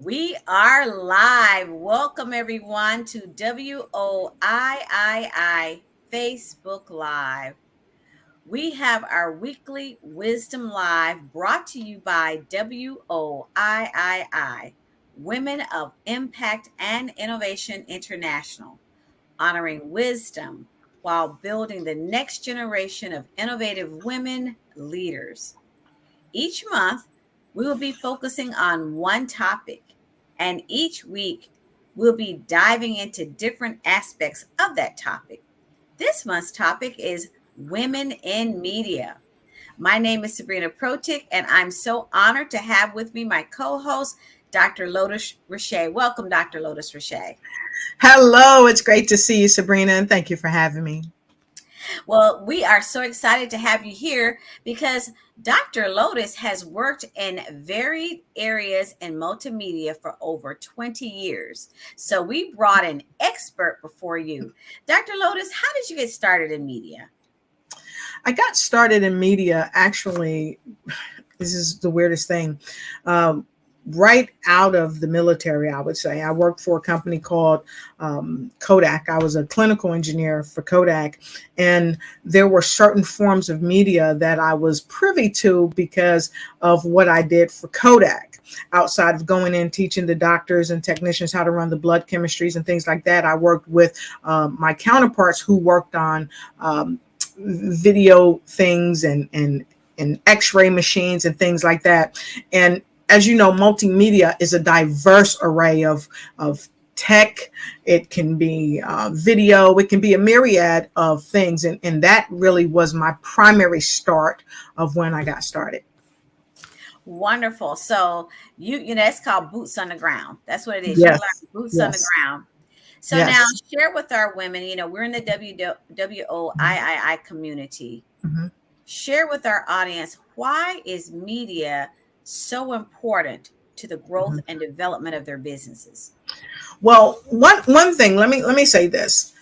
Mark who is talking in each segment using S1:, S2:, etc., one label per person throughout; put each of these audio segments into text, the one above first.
S1: We are live. Welcome everyone to WOIII Facebook Live. We have our weekly Wisdom Live brought to you by WOIII, Women of Impact and Innovation International, honoring wisdom while building the next generation of innovative women leaders. Each month, we will be focusing on one topic, and each week, we'll be diving into different aspects of that topic. This month's topic is women in media. My name is Sabrina Protic, and I'm so honored to have with me my co host, Dr. Lotus Richey. Welcome, Dr. Lotus Richey.
S2: Hello, it's great to see you, Sabrina, and thank you for having me.
S1: Well, we are so excited to have you here because Dr. Lotus has worked in varied areas in multimedia for over 20 years. So we brought an expert before you. Dr. Lotus, how did you get started in media?
S2: I got started in media actually, this is the weirdest thing. Right out of the military, I would say. I worked for a company called Kodak. I was a clinical engineer for Kodak, and there were certain forms of media that I was privy to because of what I did for Kodak. Outside of going in teaching the doctors and technicians how to run the blood chemistries and things like that, I worked with my counterparts who worked on video things and x-ray machines and things like that. And as you know, multimedia is a diverse array of tech. It can be video. It can be a myriad of things. And that really was my primary start of when I got started.
S1: Wonderful. So it's called boots on the ground. That's what it is. You
S2: Yes,
S1: learn boots on the
S2: yes,
S1: ground. So now
S2: yes.
S1: share with our women, we're in the WOIII community.
S2: Mhm.
S1: Share with our audience, why is media so important to the growth
S2: Mhm.
S1: and development of their businesses?
S2: Well, one thing, let me say this.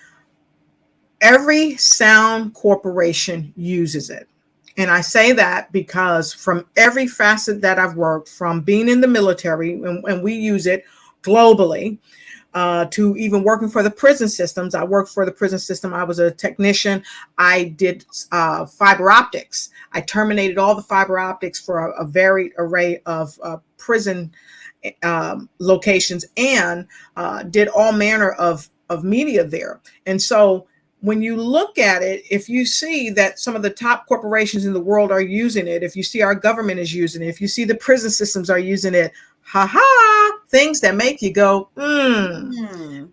S2: Every sound corporation uses it. And I say that because from every facet that I've worked, from being in the military, and we use it globally, to even working for the prison systems. I worked for the prison system. I was a technician. I did fiber optics. I terminated all the fiber optics for a varied array of prison locations, and did all manner of media there. And so when you look at it, if you see that some of the top corporations in the world are using it, if you see our government is using it, if you see the prison systems are using it, ha ha, things that make you go,
S1: Hmm.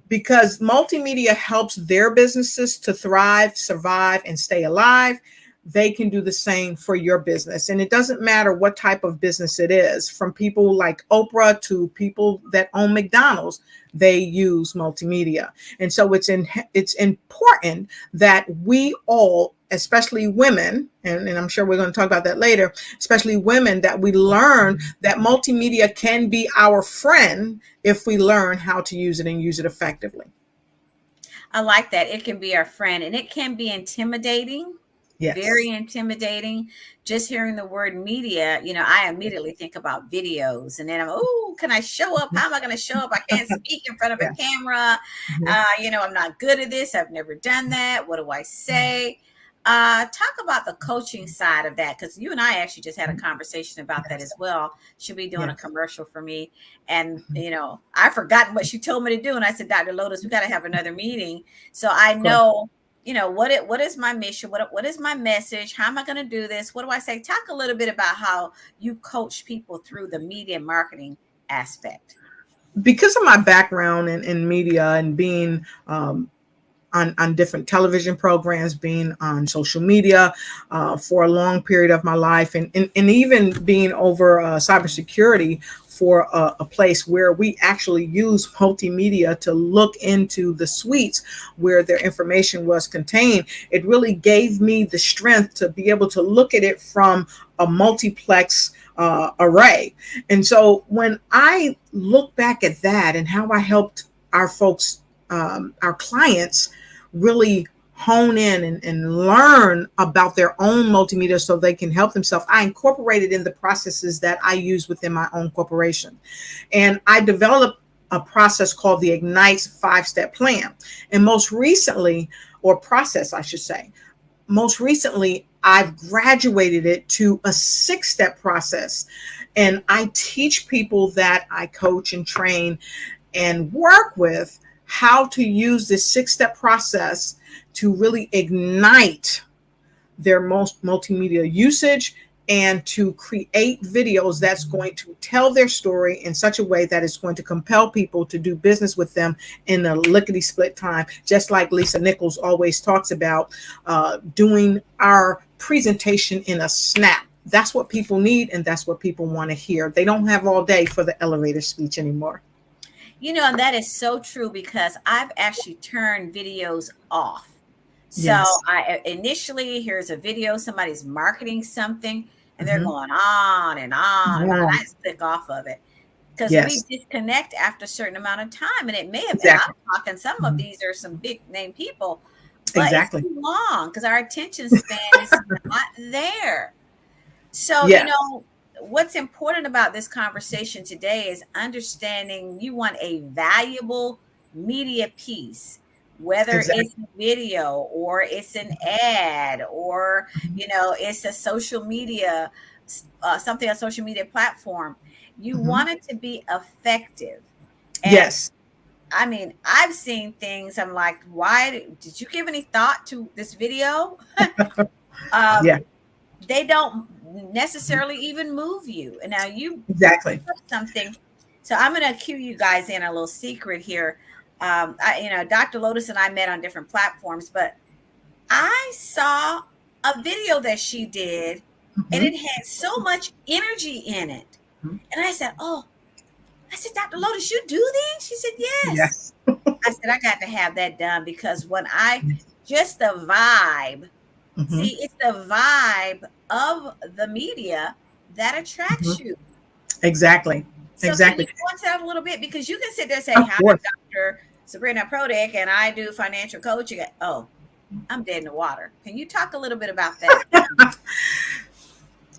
S2: because multimedia helps their businesses to thrive, survive, and stay alive. They can do the same for your business. And it doesn't matter what type of business it is, from people like Oprah to people that own McDonald's, they use multimedia. And so it's important that we all, especially women, and I'm sure we're going to talk about that later, especially women, that we learn that multimedia can be our friend if we learn how to use it and use it effectively.
S1: I like that. It can be our friend and it can be intimidating, very
S2: Yes.
S1: intimidating. Just hearing the word media, I immediately think about videos and then oh, can I show up? How am I going to show up? I can't speak in front of a
S2: Yes.
S1: camera.
S2: Mhm.
S1: I'm not good at this. I've never done that. What do I say? Talk about the coaching side of that, because you and I actually just had a conversation about that as well. She'll be doing a
S2: Yes.
S1: commercial for me, and I've forgotten what she told me to do, and I said, Dr. Lotus, we got to have another meeting so I
S2: Of course.
S1: know, what is my mission, what is my message, how am I going to do this, what do I say? Talk a little bit about how you coach people through the media marketing aspect.
S2: Because of my background in media and being on different television programs, being on social media for a long period of my life, and even being over cybersecurity for a place where we actually use multimedia to look into the suites where their information was contained. It really gave me the strength to be able to look at it from a multiplex array. And so when I look back at that and how I helped our folks, our clients, really hone in and learn about their own multimedia so they can help themselves, I incorporate it in the processes that I use within my own corporation. And I developed a process called the Ignites 5-step plan. And most recently, or process, I should say, most recently, I've graduated it to a 6-step process. And I teach people that I coach and train and work with how to use this 6-step process to really ignite their most multimedia usage and to create videos that's going to tell their story in such a way that is going to compel people to do business with them in a lickety split time, just like Lisa Nichols always talks about, doing our presentation in a snap. That's what people need, and that's what people want to hear. They don't have all day for the elevator speech anymore.
S1: And that is so true, because I've actually turned videos off. So
S2: Yes.
S1: I initially, here's a video, somebody's marketing something, and they're
S2: Mm-hmm.
S1: going on and on and on.
S2: Yeah.
S1: I just click off of it, because we
S2: Yes,
S1: disconnect after a certain amount of time. And it may have, and
S2: exactly.
S1: I'm talking, some of
S2: Mhm.
S1: these are some big name people, but it's
S2: Exactly.
S1: too long because our attention span is not there. So,
S2: Yeah.
S1: what's important about this conversation today is understanding you want a valuable media piece, whether
S2: Exactly.
S1: it's a video or it's an ad, or,
S2: Mhm.
S1: it's a social media, something on social media platform. You
S2: Mhm.
S1: want it to be effective. And
S2: Yes.
S1: I mean, I've seen things, I'm like, why did you give any thought to this video?
S2: Yeah.
S1: um, they don't necessarily even move you. And now you
S2: Exactly.
S1: put something. So I'm going to cue you guys in a little secret here. Dr. Lotus and I met on different platforms, but I saw a video that she did, and
S2: Mhm.
S1: it had so much energy in it.
S2: Mhm.
S1: And I said, Dr. Lotus, you do this? She said, yes.
S2: Yes.
S1: I said, I got to have that done, because
S2: Yes.
S1: just the vibe.
S2: Mhm.
S1: See, it's the vibe of the media that attracts
S2: Mhm.
S1: you.
S2: Exactly.
S1: So can you
S2: Exactly.
S1: go into that a little bit? Because you can sit there and say,
S2: Of
S1: hi,
S2: course.
S1: Dr. Sabrina Prodick, and I do financial coaching. Oh, I'm dead in the water. Can you talk a little bit about that?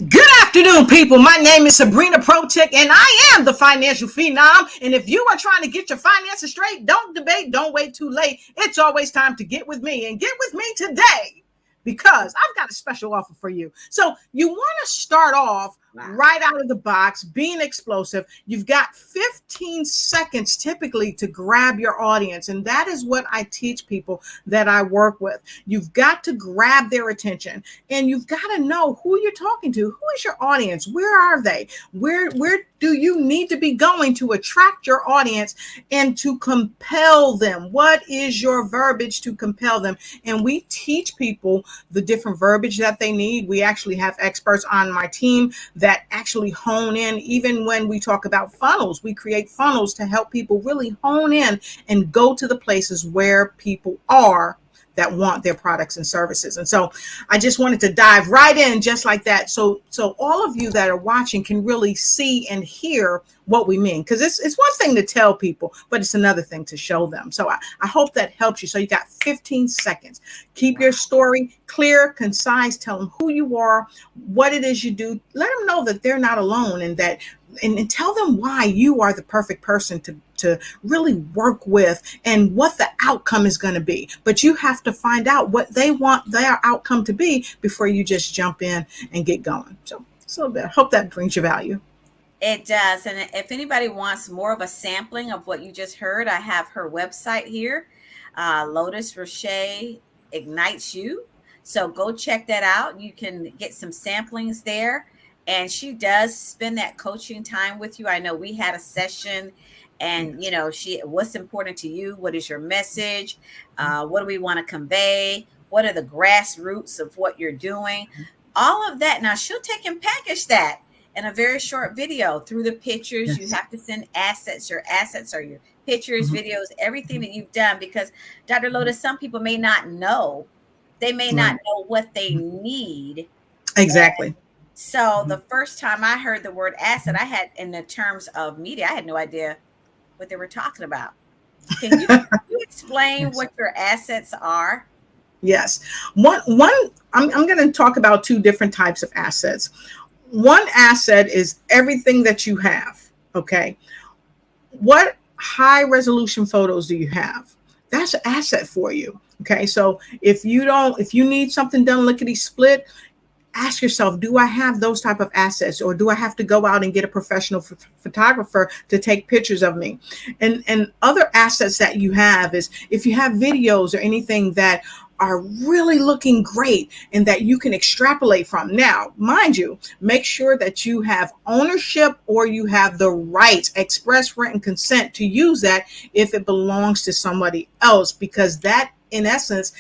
S2: Good afternoon, people. My name is Sabrina Protic, and I am the financial phenom. And if you are trying to get your finances straight, don't debate, don't wait too late. It's always time to get with me, and get with me today, because I've got a special offer for you. So you want to start off
S1: Wow.
S2: right out of the box, being explosive. You've got 15 seconds typically to grab your audience. And that is what I teach people that I work with. You've got to grab their attention, and you've got to know who you're talking to. Who is your audience? Where are they? Where do you need to be going to attract your audience and to compel them? What is your verbiage to compel them? And we teach people the different verbiage that they need. We actually have experts on my team that actually hone in. Even when we talk about funnels, we create funnels to help people really hone in and go to the places where people are that want their products and services. And so I just wanted to dive right in just like that. So all of you that are watching can really see and hear what we mean. Because it's one thing to tell people, but it's another thing to show them. So I hope that helps you. So you got 15 seconds. Keep your
S1: Wow.
S2: story clear, concise, tell them who you are, what it is you do. Let them know that they're not alone, and that and tell them why you are the perfect person to really work with, and what the outcome is going to be. But you have to find out what they want their outcome to be before you just jump in and get going. So I hope that brings you value.
S1: It does. And if anybody wants more of a sampling of what you just heard, I have her website here. Lotus Roche Ignites You. So go check that out. You can get some samplings there. And she does spend that coaching time with you. I know we had a session, and
S2: Yes.
S1: what's important to you? What is your message? What do we want to convey? What are the grassroots of what you're doing? All of that. Now she'll take and package that in a very short video through the pictures. You
S2: Yes.
S1: have to send assets. Your assets are your pictures,
S2: Mhm.
S1: videos, everything
S2: Mhm.
S1: that you've done, because Dr. Lotus, some people may not know. They may not
S2: Right.
S1: know what they
S2: Mhm.
S1: need.
S2: Exactly.
S1: So
S2: Mhm.
S1: the first time I heard the word asset, I had, in the terms of media, I had no idea what they were talking about. Can you explain
S2: Yes.
S1: what your assets are?
S2: Yes. One I'm going to talk about two different types of assets. One asset is everything that you have. Okay. What high resolution photos do you have? That's an asset for you. Okay. So if you need something done lickety split, ask yourself, do I have those type of assets, or do I have to go out and get a professional photographer to take pictures of me? And other assets that you have is if you have videos or anything that are really looking great and that you can extrapolate from. Now, mind you, make sure that you have ownership or you have the right express written consent to use that if it belongs to somebody else, because that in essence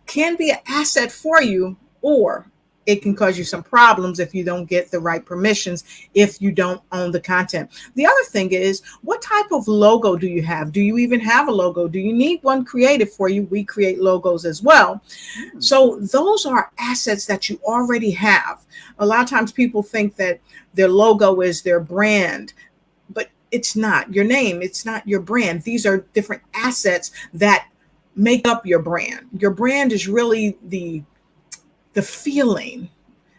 S2: can be an asset for you, or it can cause you some problems if you don't get the right permissions, if you don't own the content. The other thing is, what type of logo do you have? Do you even have a logo? Do you need one created for you? We create logos as well.
S1: Mm.
S2: So those are assets that you already have. A lot of times people think that their logo is their brand, but it's not your name. It's not your brand. These are different assets that make up your brand. Your brand is really the feeling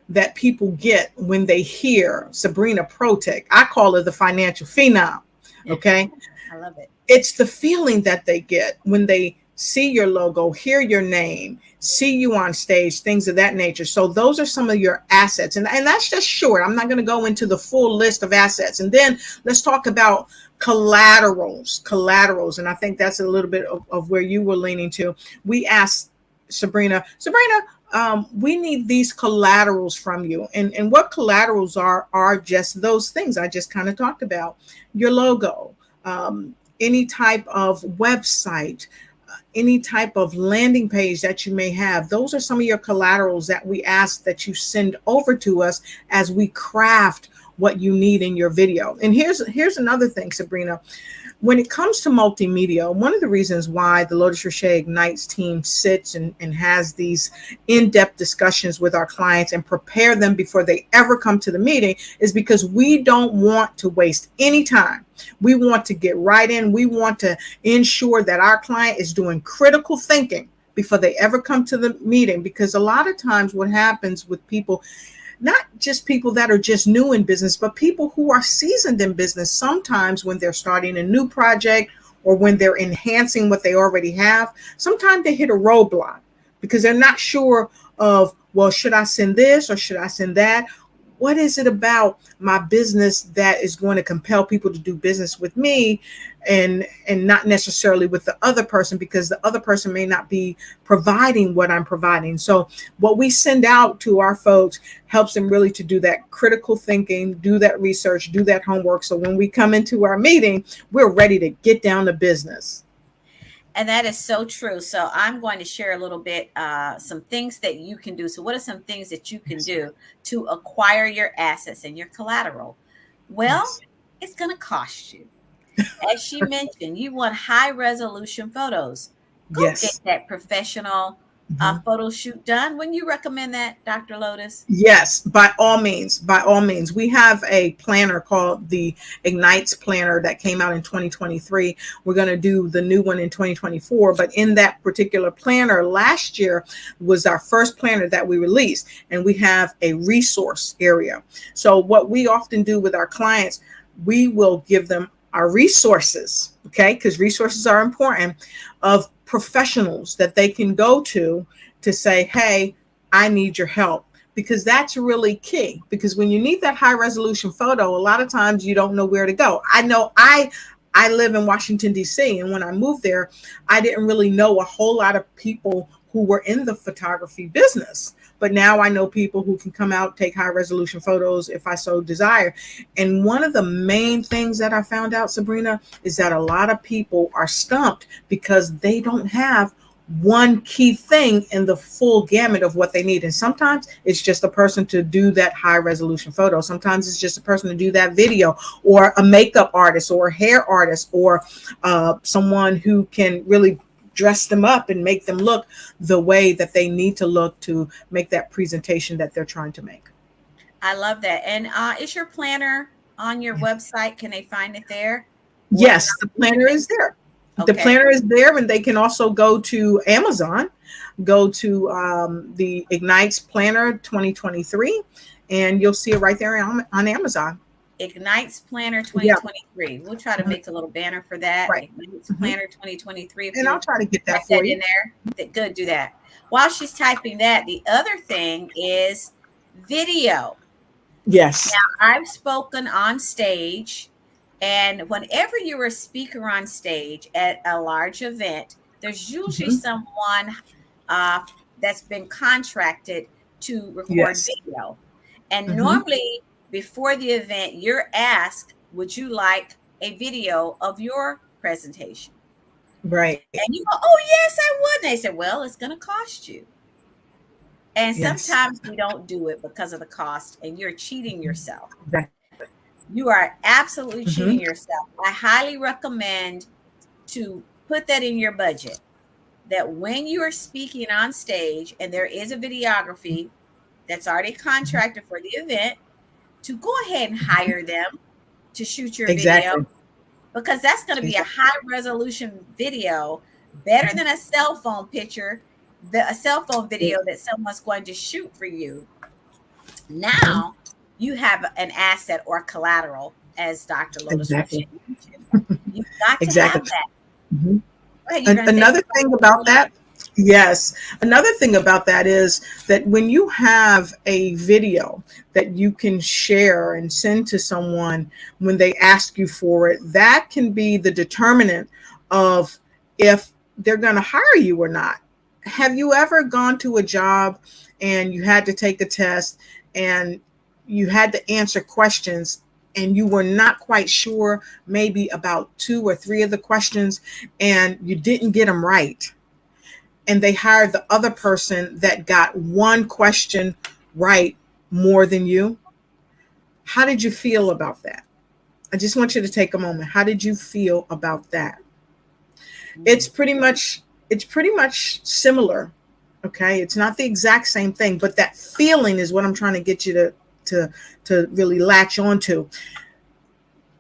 S2: that people get when they hear Sabrina Protech. I call her the financial phenom. Okay.
S1: I love it.
S2: It's the feeling that they get when they see your logo, hear your name, see you on stage, things of that nature. So those are some of your assets. And that's just short. I'm not going to go into the full list of assets. And then let's talk about collaterals. And I think that's a little bit of where you were leaning to. We asked Sabrina, we need these collaterals from you. And what collaterals are just those things I just kind of talked about. Your logo, any type of website, any type of landing page that you may have. Those are some of your collaterals that we ask that you send over to us as we craft what you need in your video. And here's another thing, Sabrina. When it comes to multimedia, one of the reasons why the Lotus Richey Ignites team sits and has these in-depth discussions with our clients and prepare them before they ever come to the meeting is because we don't want to waste any time. We want to get right in. We want to ensure that our client is doing critical thinking before they ever come to the meeting, because a lot of times what happens with people, not just people that are just new in business, but people who are seasoned in business, sometimes when they're starting a new project or when they're enhancing what they already have, sometimes they hit a roadblock because they're not sure of, well, should I send this or should I send that? What is it about my business that is going to compel people to do business with me and not necessarily with the other person, because the other person may not be providing what I'm providing. So what we send out to our folks helps them really to do that critical thinking, do that research, do that homework. So when we come into our meeting, we're ready to get down to business.
S1: And that is so true. So I'm going to share a little bit, some things that you can do. So what are some things that you can
S2: Yes.
S1: do to acquire your assets and your collateral? Well,
S2: Yes.
S1: it's going to cost you. As she mentioned, you want high resolution photos. Go get
S2: Yes.
S1: that professional
S2: Mhm.
S1: photo shoot done. When you recommend that, Dr. Lotus?
S2: Yes, by all means, by all means. We have a planner called the Ignites Planner that came out in 2023. We're going to do the new one in 2024. But in that particular planner, last year was our first planner that we released, and we have a resource area. So, what we often do with our clients, we will give them our resources, okay, because resources are important, of professionals that they can go to say, hey, I need your help, because that's really key. Because when you need that high resolution photo, a lot of times you don't know where to go. I know I live in Washington, D.C., and when I moved there, I didn't really know a whole lot of people who were in the photography business. But now I know people who can come out, take high resolution photos if I so desire. And one of the main things that I found out, Sabrina, is that a lot of people are stumped because they don't have one key thing in the full gamut of what they need. And sometimes it's just a person to do that high resolution photo. Sometimes it's just a person to do that video, or a makeup artist or a hair artist, or someone who can really dress them up and make them look the way that they need to look to make that presentation that they're trying to make.
S1: I love that. And is your planner on your website? Can they find it there? Or if
S2: Yes,
S1: not,
S2: the
S1: we can
S2: planner
S1: make
S2: is there. The
S1: Okay.
S2: planner is there, and they can also go to Amazon, go to the Ignites Planner 2023, and you'll see it right there on Amazon.
S1: Ignites Planner
S2: Yeah.
S1: 2023. We'll try to
S2: Mhm.
S1: make a little banner for that.
S2: Right.
S1: Ignites
S2: Hmm.
S1: Planner 2023. If
S2: And I'll
S1: you
S2: try to get
S1: type
S2: that for
S1: that in
S2: you.
S1: there, good, do that. While she's typing that, the other thing is video.
S2: Yes.
S1: I've spoken on stage, and whenever you're a speaker on stage at a large event, there's usually
S2: Hmm.
S1: someone uh, that's been contracted to record
S2: Yes.
S1: video. And
S2: Hmm.
S1: normally, before the event, you're asked, would you like a video of your presentation?
S2: Right.
S1: And you go, oh, yes, I would. And they said, well, it's going to cost you. And
S2: Yes.
S1: sometimes we don't do it because of the cost, and you're cheating yourself.
S2: Exactly.
S1: You are absolutely
S2: Hmm.
S1: cheating yourself. I highly recommend to put that in your budget, that when you are speaking on stage and there is a videography that's already contracted for the event, to go ahead and hire them to shoot your video,
S2: Exactly.
S1: because that's going to be a
S2: Exactly.
S1: high resolution video, better than a cell phone picture, a cell phone video that someone's going to shoot for you.
S2: Mhm.
S1: Now you have an asset or collateral, as Dr. Lotus
S2: Exactly.
S1: mentioned. You've got to
S2: Exactly.
S1: have that.
S2: Mhm.
S1: Go ahead, you're going to say
S2: Another thing about that, yes, another thing about that is that when you have a video that you can share and send to someone when they ask you for it, that can be the determinant of if they're going to hire you or not. Have you ever gone to a job and you had to take a test and you had to answer questions and you were not quite sure maybe about two or three of the questions and you didn't get them right, and they hired the other person that got one question right more than you? How did you feel about that? I just want you to take a moment. How did you feel about that?
S1: Mm.
S2: It's pretty much similar. Okay, it's not the exact same thing, but that feeling is what I'm trying to get you to to really latch onto.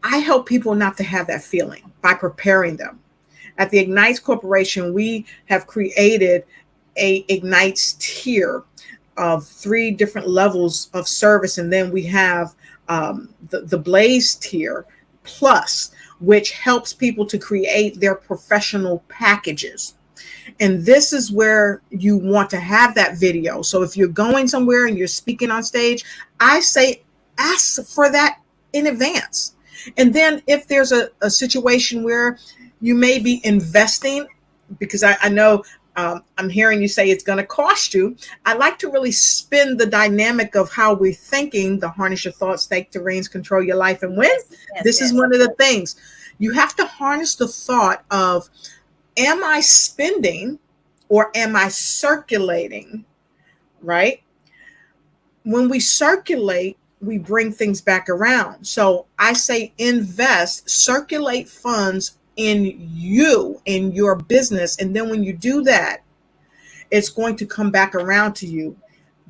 S2: I help people not to have that feeling by preparing them. At the Ignites Corporation, we have created a Ignites tier of three different levels of service, and then we have the Blaze tier plus, which helps people to create their professional packages. And this is where you want to have that video. So if you're going somewhere and you're speaking on stage, I say ask for that in advance. And then if there's a situation where you may be investing, because I know I'm hearing you say it's going to cost you, I like to really spin the dynamic of how we're thinking, the harness your thoughts, take the reins, control your life and win.
S1: Yes, yes,
S2: This is
S1: yes.
S2: one of the things. You have to harness the thought of, am I spending or am I circulating? Right? When we circulate, we bring things back around. So I say invest, circulate funds in you, in your business. And then when you do that, it's going to come back around to you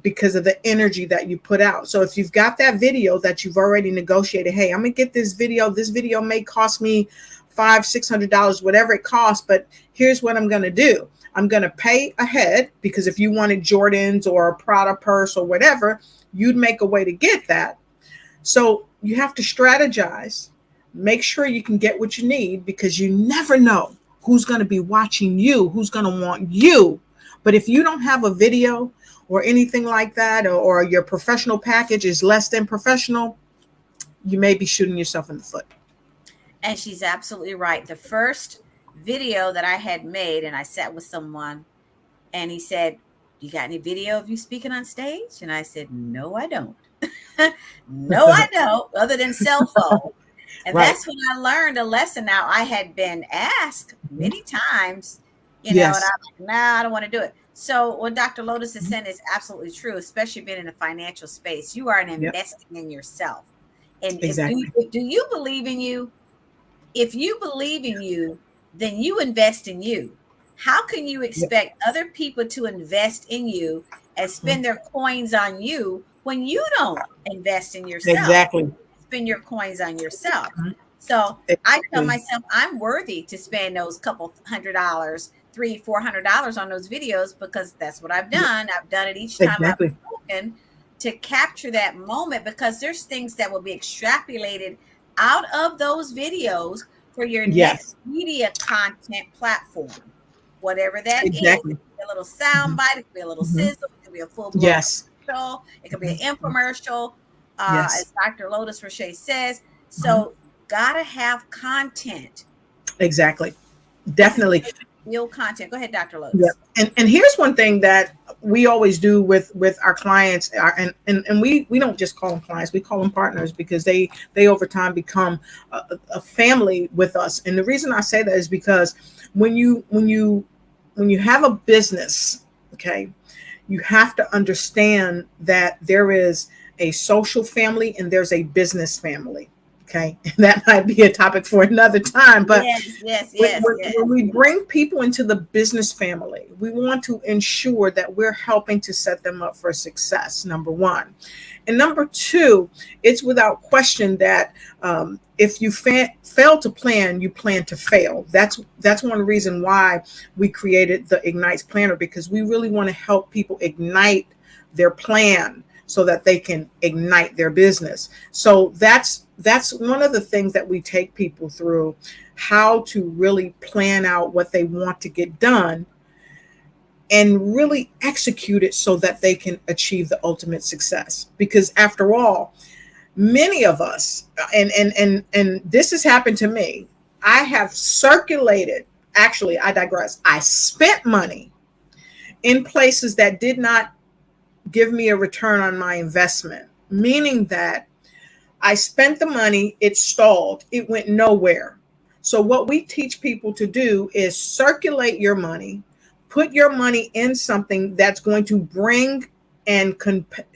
S2: because of the energy that you put out. So if you've got that video that you've already negotiated, hey, I'm gonna get this video. This video may cost me $500-$600, whatever it costs, but here's what I'm gonna do. I'm gonna pay ahead, because if you wanted Jordans or a Prada purse or whatever, you'd make a way to get that. So you have to strategize, make sure you can get what you need, because you never know who's going to be watching you, who's going to want you. But if you don't have a video or anything like that, or your professional package is less than professional, you may be shooting yourself in the foot.
S1: And she's absolutely right. The first video that I had made, and I sat with someone, and he said, you got any video of you speaking on stage? And I said, no, I don't. No, I don't, other than cell phone. And
S2: Right.
S1: that's when I learned a lesson. Now, I had been asked many times, and I'm
S2: Yes.
S1: like, nah, I don't want to do it. So what Dr. Lotus is saying is absolutely true, especially being in a financial space. You are
S2: Yep.
S1: investing in yourself. And
S2: Exactly.
S1: do you believe in you? If you believe in you, then you invest in you. How can you
S2: Yep.
S1: expect other people to invest in you and spend their coins on you when you don't invest in yourself?
S2: Exactly.
S1: Spend your coins on yourself. So I tell
S2: Exactly.
S1: myself I'm worthy to spend those couple $100, $300, $400 on those videos because that's what I've
S2: Yeah,
S1: done. I've done it each time I've
S2: exactly.
S1: spoken to capture that moment because there's things that will be extrapolated out of those videos for your next
S2: Yes,
S1: media content platform, whatever that is. It
S2: exactly.
S1: could be a little sound
S2: Mhm,
S1: bite, it could be a little
S2: mhm.
S1: sizzle, it could be a full blown
S2: Yes.
S1: commercial, it could be
S2: Mhm,
S1: an
S2: mhm.
S1: infomercial,
S2: Yes.
S1: as Dr. Lotus Roche says.
S2: Mhm.
S1: So gotta have content.
S2: Exactly.
S1: This is
S2: Definitely.
S1: real content. Go ahead, Dr.
S2: Yeah.
S1: Lotus.
S2: And here's one thing that we always do with our clients, and we don't just call them clients, we call them partners because they over time become a family with us. And the reason I say that is because when you have a business, okay, you have to understand that there is a social family and there's a business family. Okay. And that might be a topic for another time. But
S1: Yes, yes,
S2: when,
S1: yes,
S2: when,
S1: yes.
S2: when we bring people into the business family, we want to ensure that we're helping to set them up for success, number one. And number two, it's without question that if you fail to plan, you plan to fail. That's one reason why we created the Ignites Planner, because we really want to help people ignite their plan so that they can ignite their business. So that's one of the things that we take people through, how to really plan out what they want to get done and really execute it so that they can achieve the ultimate success. Because after all, many of us, and this has happened to me, I have circulated, actually I digress, I spent money in places that did not give me a return on my investment, meaning that I spent the money, it stalled, it went nowhere. So, what we teach people to do is circulate your money, put your money in something that's going to bring and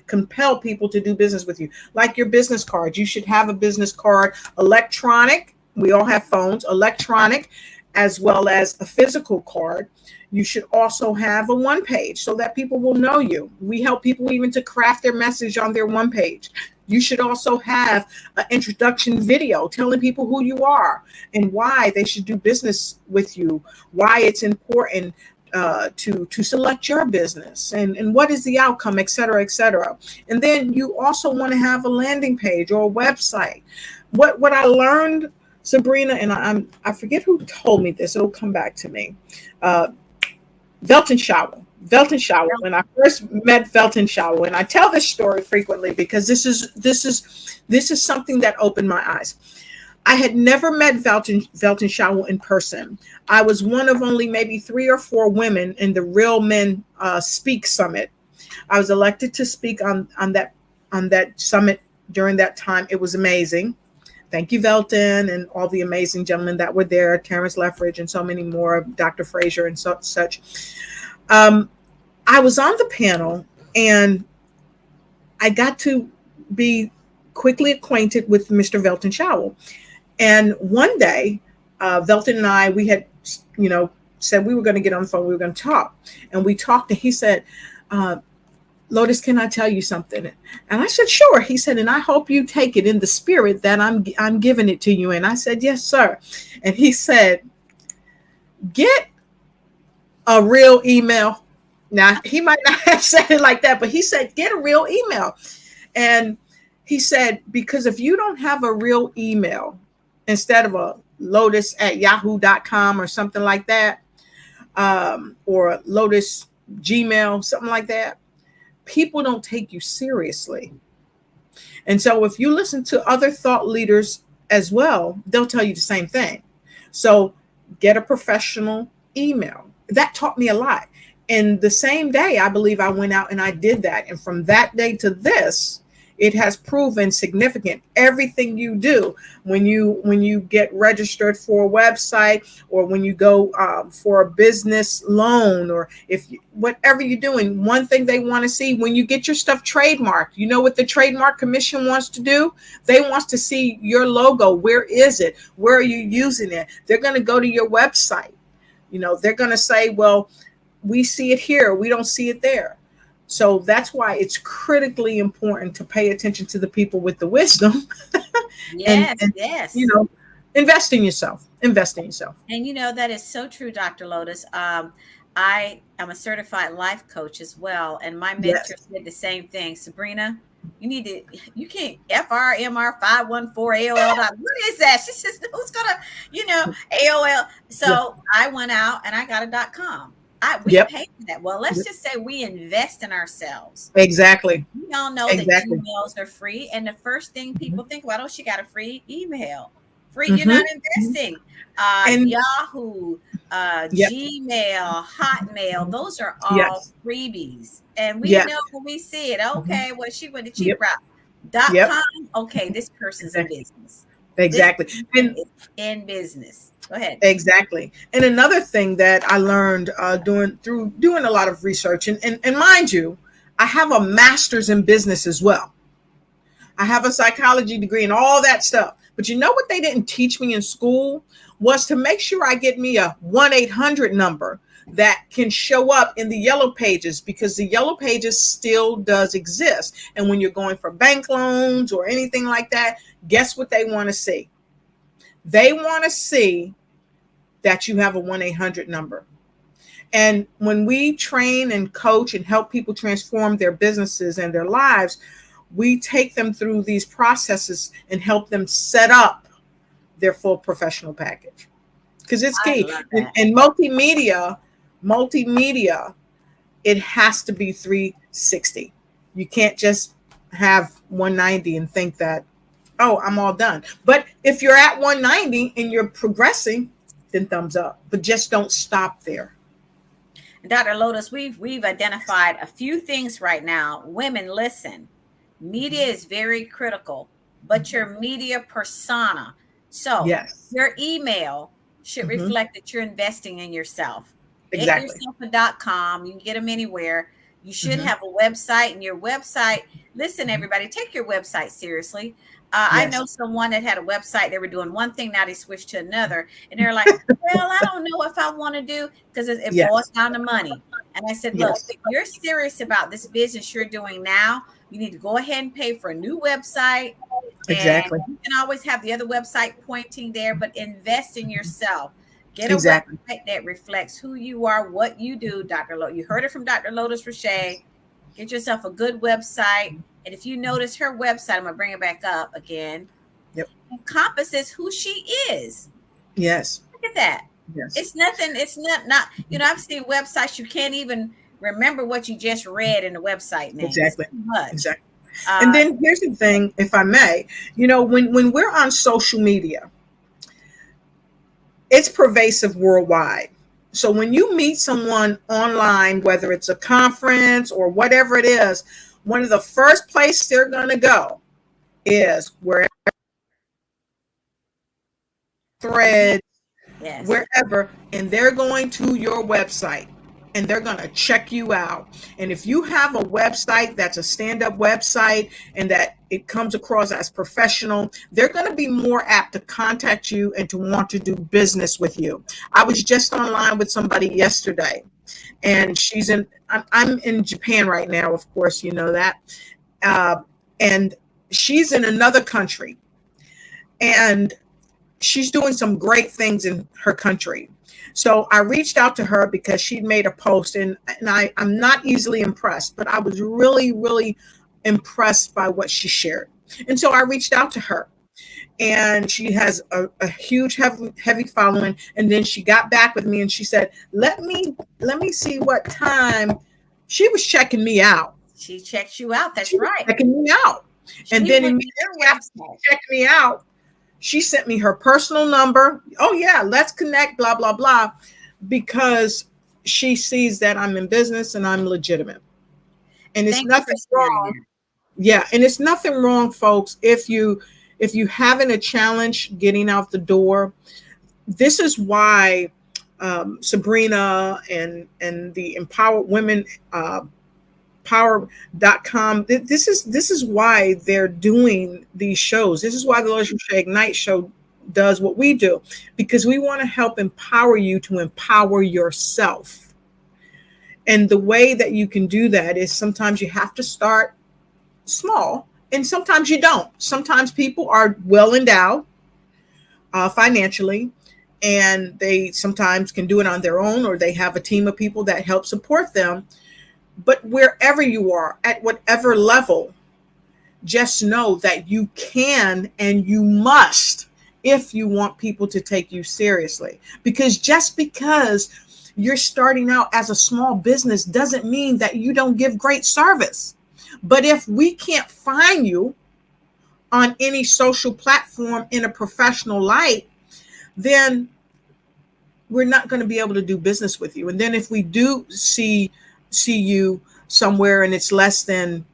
S2: compel people to do business with you. Like your business card, you should have a business card, electronic. We all have phones, electronic, as well as a physical card. You should also have a one page so that people will know you. We help people even to craft their message on their one page. You should also have an introduction video telling people who you are and why they should do business with you, why it's important to select your business, and what is the outcome, et cetera, et cetera. And then you also want to have a landing page or a website. What I learned, Sabrina, and I forget who told me this, it'll come back to me. Uh, Velton Shower. Velton Shower. When I first met Velton Shower, and I tell this story frequently because this is something that opened my eyes. I had never met Velton Shower in person. I was one of only maybe 3 or 4 women in the Real Men Speak Summit. I was elected to speak on that summit during that time. It was amazing. Thank you, Velton, and all the amazing gentlemen that were there, Terrence Leffridge and so many more, Dr. Frazier and such. Um, I was on the panel and I got to be quickly acquainted with Mr. Velton Showell. And one day, Velton and I, we had, you know, said we were going to get on the phone, we were going to talk. And we talked, and he said, Lotus, can I tell you something? And I said, sure. He said, and I hope you take it in the spirit that I'm giving it to you. And I said, yes, sir. And he said, get a real email. Now, he might not have said it like that, but he said, get a real email. And he said, because if you don't have a real email, instead of a lotus at yahoo.com or something like that, or lotus Gmail, something like that, people don't take you seriously. And so if you listen to other thought leaders as well, they'll tell you the same thing. So get a professional email. That taught me a lot. And the same day, I believe I went out and I did that. And from that day to this, it has proven significant. Everything you do when you get registered for a website, or when you go for a business loan, or if you, whatever you're doing, one thing they want to see when you get your stuff trademarked. You know what the trademark commission wants to do? They want to see your logo. Where is it? Where are you using it? They're going to go to your website. They're going to say, well, we see it here, we don't see it there. So that's why it's critically important to pay attention to the people with the wisdom and
S1: Yes,
S2: you
S1: yes.
S2: know Invest in yourself. Invest in yourself.
S1: And that is so true, Dr. Lotus. I am a certified life coach as well, and my mentor
S2: Yes.
S1: said the same thing. Sabrina, you can't FRMR 514 AOL. What is that? She says, who's gonna, AOL?
S2: Yeah.
S1: So I went out and I got a .com. We
S2: Yep.
S1: paid for that. Well, let's
S2: Yep.
S1: just say we invest in ourselves.
S2: Exactly.
S1: We all know that
S2: Exactly.
S1: Gmails are free, and the first thing
S2: Mhm.
S1: people think about, oh, she got a free email. Free, you're not
S2: Mhm. Mhm.
S1: investing.
S2: And
S1: Yahoo,
S2: yep.
S1: Gmail, Hotmail, those are all
S2: Yes.
S1: freebies. And we
S2: Yes.
S1: know when we see it,
S2: Mhm.
S1: okay, well, she went the cheap
S2: Yep.
S1: route.
S2: Yep.
S1: .com, okay, this person's in
S2: Exactly.
S1: business. This
S2: Exactly.
S1: person
S2: And
S1: is in business. Go ahead.
S2: exactly. And another thing that I learned doing a lot of research, and mind you, I have a master's in business as well. I have a psychology degree and all that stuff. But you know what they didn't teach me in school was to make sure I get me a 1-800 number that can show up in the yellow pages, because the yellow pages still does exist. And when you're going for bank loans or anything like that, guess what they want to see? They want to see that you have a 1-800 number. And when we train and coach and help people transform their businesses and their lives, we take them through these processes and help them set up their full professional package, because it's
S1: I
S2: key.
S1: love
S2: And,
S1: that.
S2: and multimedia, it has to be 360. You can't just have 190 and think that, oh, I'm all done. But if you're at 190 and you're progressing, then thumbs up. But just don't stop there.
S1: Dr. Lotus, we've identified a few things right now. Women, listen. Media is very critical, but your media persona. So
S2: Yes.
S1: your email should
S2: Hmm.
S1: reflect that you're investing in yourself. Get
S2: Exactly.
S1: yourself a .com. You can get them anywhere. You should
S2: Hmm.
S1: have a website, and your website. Listen, everybody, take your website seriously. I know
S2: Yes.
S1: someone that had a website. They were doing one thing, now they switched to another, and they're like, "Well, I don't know if I want to do," because it boils
S2: Yes.
S1: down to money. And I said, "Look,
S2: Yes.
S1: if you're serious about this business you're doing now, you need to go ahead and pay for a new website, and
S2: Exactly.
S1: you can always have the other website pointing there, but invest in yourself. Get a
S2: Exactly.
S1: website that reflects who you are, what you do, Dr. Lotus. You heard it from Dr. Lotus Roche. Get yourself a good website. And if you notice her website, I'm going to bring it back up again,
S2: Yep.
S1: encompasses who she is.
S2: Yes.
S1: Look at that.
S2: Yes.
S1: It's nothing. It's not, I've seen websites you can't even remember what you just read in the website name. It's
S2: Exactly.
S1: too much.
S2: Exactly. And then
S1: So
S2: here's the thing, if I may, when we're on social media, it's pervasive worldwide. So when you meet someone online, whether it's a conference or whatever it is, one of the first places they're going to go is where thread,
S1: yes,
S2: wherever, and they're going to your website and they're going to check you out. And if you have a website that's a stand-up website and that it comes across as professional, they're going to be more apt to contact you and to want to do business with you. I was just online with somebody yesterday, and I'm in Japan right now, of course, you know that. And she's in another country, and she's doing some great things in her country. So I reached out to her because she'd made a post, and I'm not easily impressed, but I was really, really impressed by what she shared. And so I reached out to her, and she has a huge, heavy following. And then she got back with me and she said, let me see what time. She was checking me out.
S1: she checks you out. That's
S2: She was
S1: right.
S2: checking me out. And
S1: She
S2: then
S1: went to your
S2: immediately after she
S1: website.
S2: checked me out, she sent me her personal number. Oh yeah, let's connect, blah, blah, blah, because she sees that I'm in business and I'm legitimate. And it's
S1: Thank you for
S2: nothing
S1: sharing
S2: wrong.
S1: that.
S2: Yeah, and it's nothing wrong, folks, if you having a challenge getting out the door. This is why Sabrina and the Empowered Women Power.com. This is why they're doing these shows. This is why the Lotus Shea Ignite show does what we do, because we want to help empower you to empower yourself. And the way that you can do that is sometimes you have to start small, and sometimes you don't. Sometimes people are well endowed, financially, and they sometimes can do it on their own, or they have a team of people that help support them. But wherever you are, at whatever level, just know that you can and you must, if you want people to take you seriously. Because just because you're starting out as a small business doesn't mean that you don't give great service. But if we can't find you on any social platform in a professional light, then we're not going to be able to do business with you. And then if we do see you somewhere and it's less than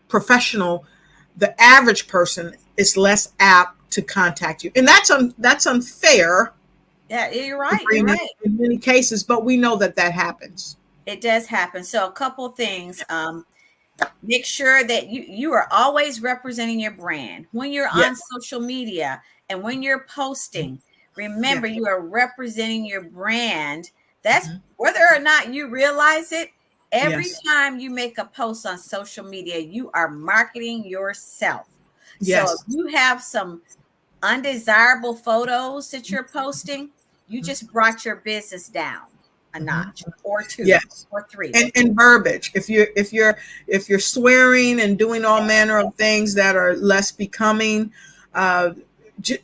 S2: professional, the average person is less apt to contact you. And that's unfair
S1: Yeah, you're right. You're right.
S2: in many cases, but we know that that happens.
S1: It does happen. So a couple things. Make sure that you are always representing your brand when you're on
S2: Yes.
S1: social media and when you're posting.
S2: Yeah.
S1: Remember, you are representing your brand. That's
S2: Mhm.
S1: whether or not you realize it. Every
S2: Yes.
S1: time you make a post on social media, you are marketing yourself. So if
S2: Yes.
S1: you have some undesirable photos that you're posting, you just brought your business down a
S2: Mhm.
S1: notch or two
S2: Yes.
S1: or three.
S2: And verbiage. If you're swearing and doing all manner of things that are less becoming, uh,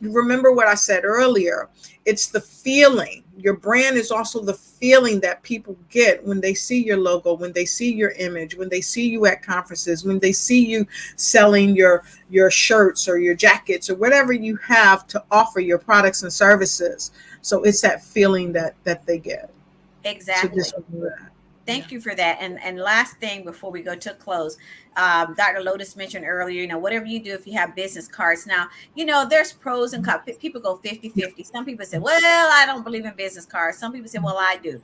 S2: remember what I said earlier. It's the feeling. Your brand is also the feeling that people get when they see your logo, when they see your image, when they see you at conferences, when they see you selling your shirts or your jackets or whatever you have to offer, your products and services. So it's that feeling that they get. So
S1: Exactly.
S2: just remember that. Yeah.
S1: Thank you for that. And last thing before we go to close, Dr. Lotus mentioned earlier, whatever you do, if you have business cards now, there's pros and cons. People go 50-50. Some people say, well, I don't believe in business cards. Some people say, well, I do.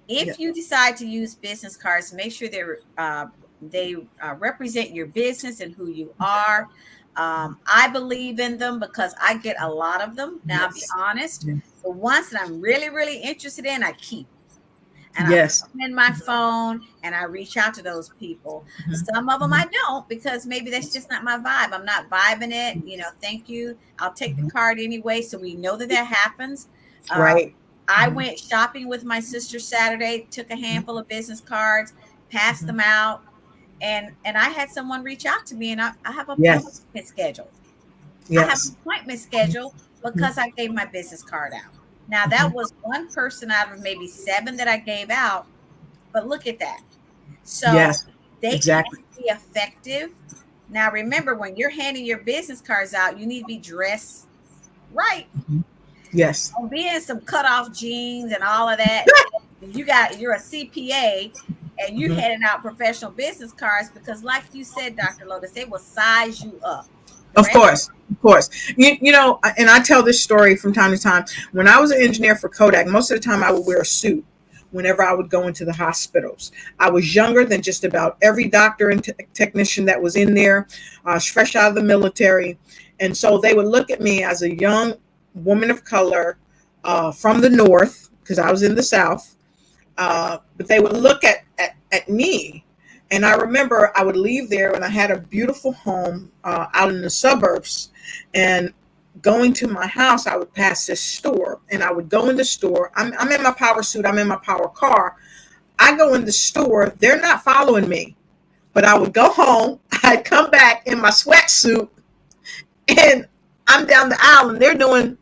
S2: Yeah.
S1: If you decide to use business cards, make sure they represent your business and who you are. I believe in them because I get a lot of them. Now, I'll be
S2: Yes.
S1: honest.
S2: Yes.
S1: The ones that I'm really, really interested in, I keep and I put
S2: Yes.
S1: them in my phone and I reach out to those people.
S2: Mhm.
S1: Some of them
S2: Mhm.
S1: I don't because maybe that's just not my vibe. I'm not vibing it. Thank you. I'll take the
S2: Mhm.
S1: card anyway. So we know that that happens.
S2: Right.
S1: I
S2: Mhm.
S1: went shopping with my sister Saturday, took a
S2: Mhm.
S1: handful of business cards, passed
S2: Mhm.
S1: them out, and I had someone reach out to me, and I have an
S2: Yes.
S1: appointment scheduled. I have
S2: Yes.
S1: an appointment scheduled
S2: Mhm.
S1: because I gave my business card out. Now, that
S2: Mhm.
S1: was one person out of maybe seven that I gave out, but look at that. So
S2: Yes.
S1: they can
S2: Exactly.
S1: be effective. Now, remember, when you're handing your business cards out, you need to be dressed right.
S2: Mhm. Yes.
S1: Don't be in some cutoff jeans and all of that. You're a CPA and you
S2: Mhm.
S1: handing out professional business cards because, like you said, Dr. Lotus, they will size you up.
S2: Of
S1: Correct?
S2: course. Of course. And I tell this story from time to time. When I was an engineer for Kodak, most of the time I would wear a suit whenever I would go into the hospitals. I was younger than just about every doctor and technician that was in there. I was fresh out of the military. And so they would look at me as a young woman of color from the North, because I was in the South. But they would look at me. And I remember I would leave there and I had a beautiful home out in the suburbs. And going to my house, I would pass this store and I would go in the store. I'm in my power suit, I'm in my power car. I go in the store, they're not following me. But I would go home, I'd come back in my sweatsuit, and I'm down the aisle and they're doing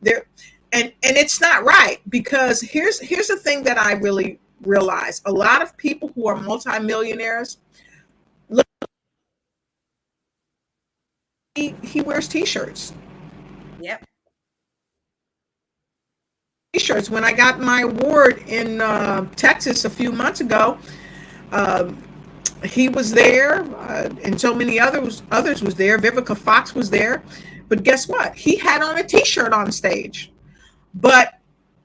S2: their and it's not right, because here's the thing that I really realize. A lot of people who are multimillionaires, look, he wears t-shirts.
S1: Yep.
S2: T-shirts. When I got my award in Texas a few months ago, um, he was there, and so many others was there. Vivica Fox was there, but guess what? He had on a t-shirt on stage. But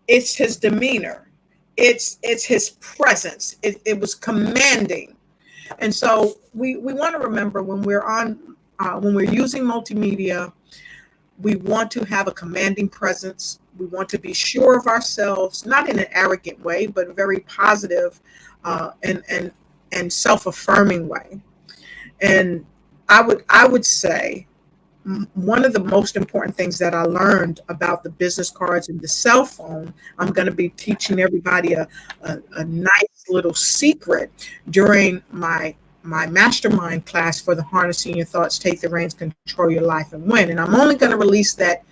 S2: it's his demeanor, it's his presence. It was commanding. And so we want to remember when we're using multimedia, we want to have a commanding presence. We want to be sure of ourselves, not in an arrogant way, but a very positive and self-affirming way. And I would say, one of the most important things that I learned about the business cards and the cell phone, I'm going to be teaching everybody a nice little secret during my mastermind class for the Harnessing Your Thoughts, Take the Reins, Control Your Life and Win. And I'm only going to release that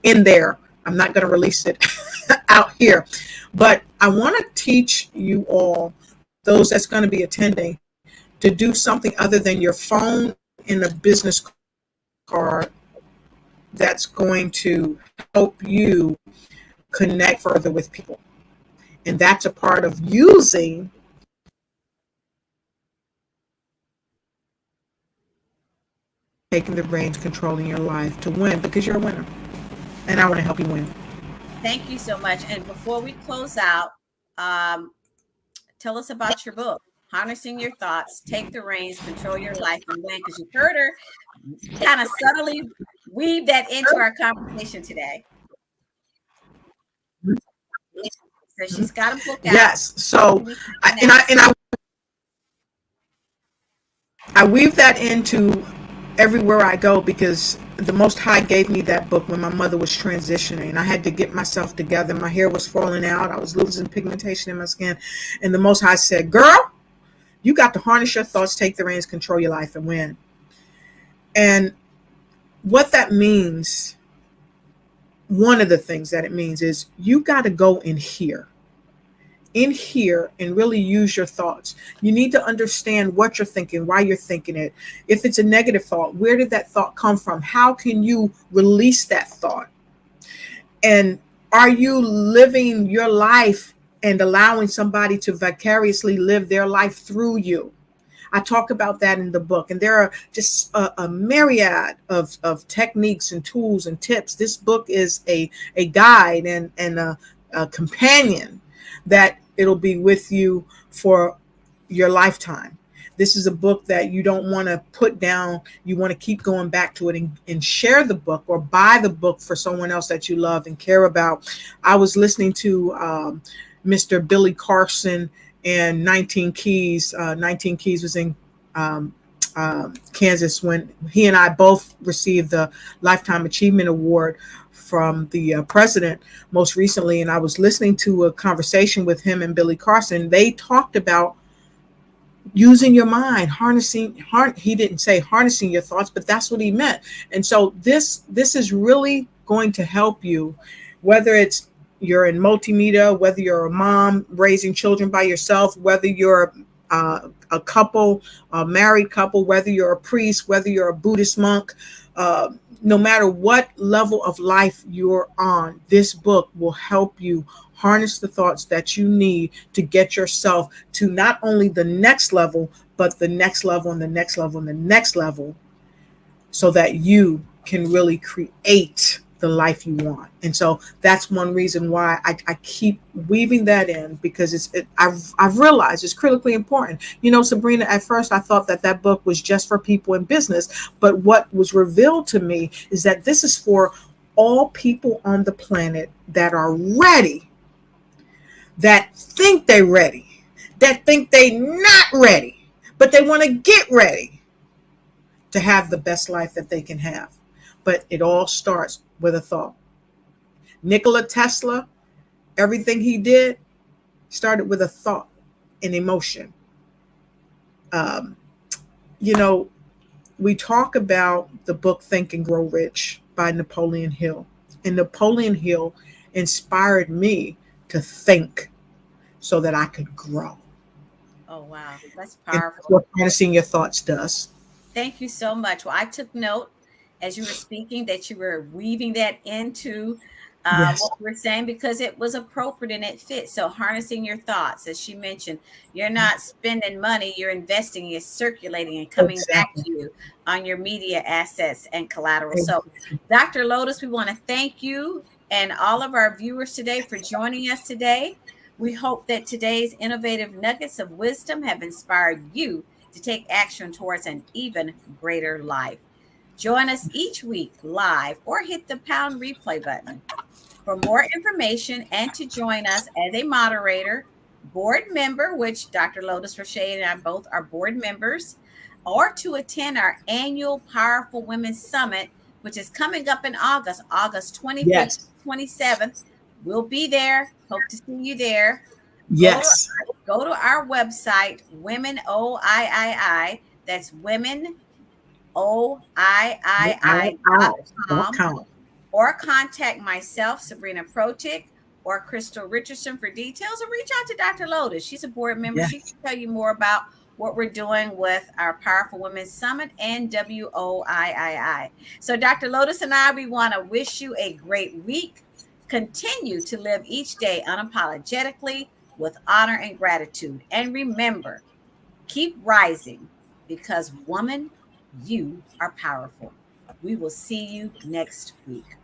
S2: in there. I'm not going to release it out here. But I want to teach you all, those that's going to be attending, to do something other than your phone and a business card that's going to help you connect further with people. And that's a part of using taking the reins, controlling your life to win, because you're a winner. And I want to help you win.
S1: Thank you so much. And before we close out, um, tell us about your book, Harnessing Your Thoughts, Take the Reins, Control Your Life and Win, because you heard her kind of subtly weave that into our conversation today. So she's got a book out.
S2: Yes. So, I weave that into everywhere I go, because the Most High gave me that book when my mother was transitioning. I had to get myself together. My hair was falling out. I was losing pigmentation in my skin. And the Most High said, girl, you got to harness your thoughts, take the reins, control your life and win. And what that means, one of the things that it means is you got to go in here and really use your thoughts. You need to understand what you're thinking, why you're thinking it. If it's a negative thought, where did that thought come from? How can you release that thought? And are you living your life and allowing somebody to vicariously live their life through you? I talk about that in the book, and there are just a myriad of techniques and tools and tips. This book is a guide and a companion that it'll be with you for your lifetime. This is a book that you don't want to put down. You want to keep going back to it and share the book or buy the book for someone else that you love and care about. I was listening to Mr. Billy Carson and 19 Keys. 19 Keys was in Kansas when he and I both received the Lifetime Achievement Award from the president most recently. And I was listening to a conversation with him and Billy Carson. They talked about using your mind, he didn't say harnessing your thoughts, but that's what he meant. And so this is really going to help you, whether it's you're in multimedia, whether you're a mom raising children by yourself, whether you're a couple, a married couple, whether you're a priest, whether you're a Buddhist monk, no matter what level of life you're on, this book will help you harness the thoughts that you need to get yourself to not only the next level, but the next level and the next level and the next level, so that you can really create the life you want. And so that's one reason why I keep weaving that in, because I've realized it's critically important. You know, Sabrina, at first I thought that book was just for people in business, but what was revealed to me is that this is for all people on the planet that are ready, that think they're ready, that think they're not ready, but they want to get ready to have the best life that they can have. But it all starts with a thought. Nikola Tesla, everything he did started with a thought, an emotion. Um, you know, we talk about the book Think and Grow Rich by Napoleon Hill. And Napoleon Hill inspired me to think so that I could grow.
S1: Oh, wow. That's
S2: And that's
S1: powerful.
S2: what harnessing your thoughts does.
S1: Thank you so much. Well, I took note as you were speaking that you were weaving that into
S2: Yes,
S1: what we're saying, because it was appropriate and it fits. So, harnessing your thoughts, as she mentioned, you're not spending money, you're investing, it's circulating and coming back
S2: exactly.
S1: to you on your media assets and collateral. So,
S2: Exactly.
S1: Dr. Lotus, we want to thank you and all of our viewers today for joining us today. We hope that today's innovative nuggets of wisdom have inspired you to take action towards an even greater life. Join us each week live or hit the pound replay button. For more information and to join us as a moderator, board member, which Dr. Lotus Roche and I both are board members, or to attend our annual Powerful Women Summit, which is coming up in August, August 25th,
S2: Yes.
S1: 27th. We'll be there. Hope to see you there. Go to
S2: Yes.
S1: go to our website, Women OIII. That's Women
S2: I dot
S1: OIII.com,
S2: com.
S1: or contact myself, Sabrina Protic, or Crystal Richardson for details, or reach out to Dr. Lotus. She's a board member. She can
S2: Yes.
S1: tell you more about what we're doing with our Powerful Women Summit and WOIII. So, Dr. Lotus and I, we want to wish you a great week. Continue to live each day unapologetically with honor and gratitude. And remember, keep rising because, woman, you are powerful. We will see you next week.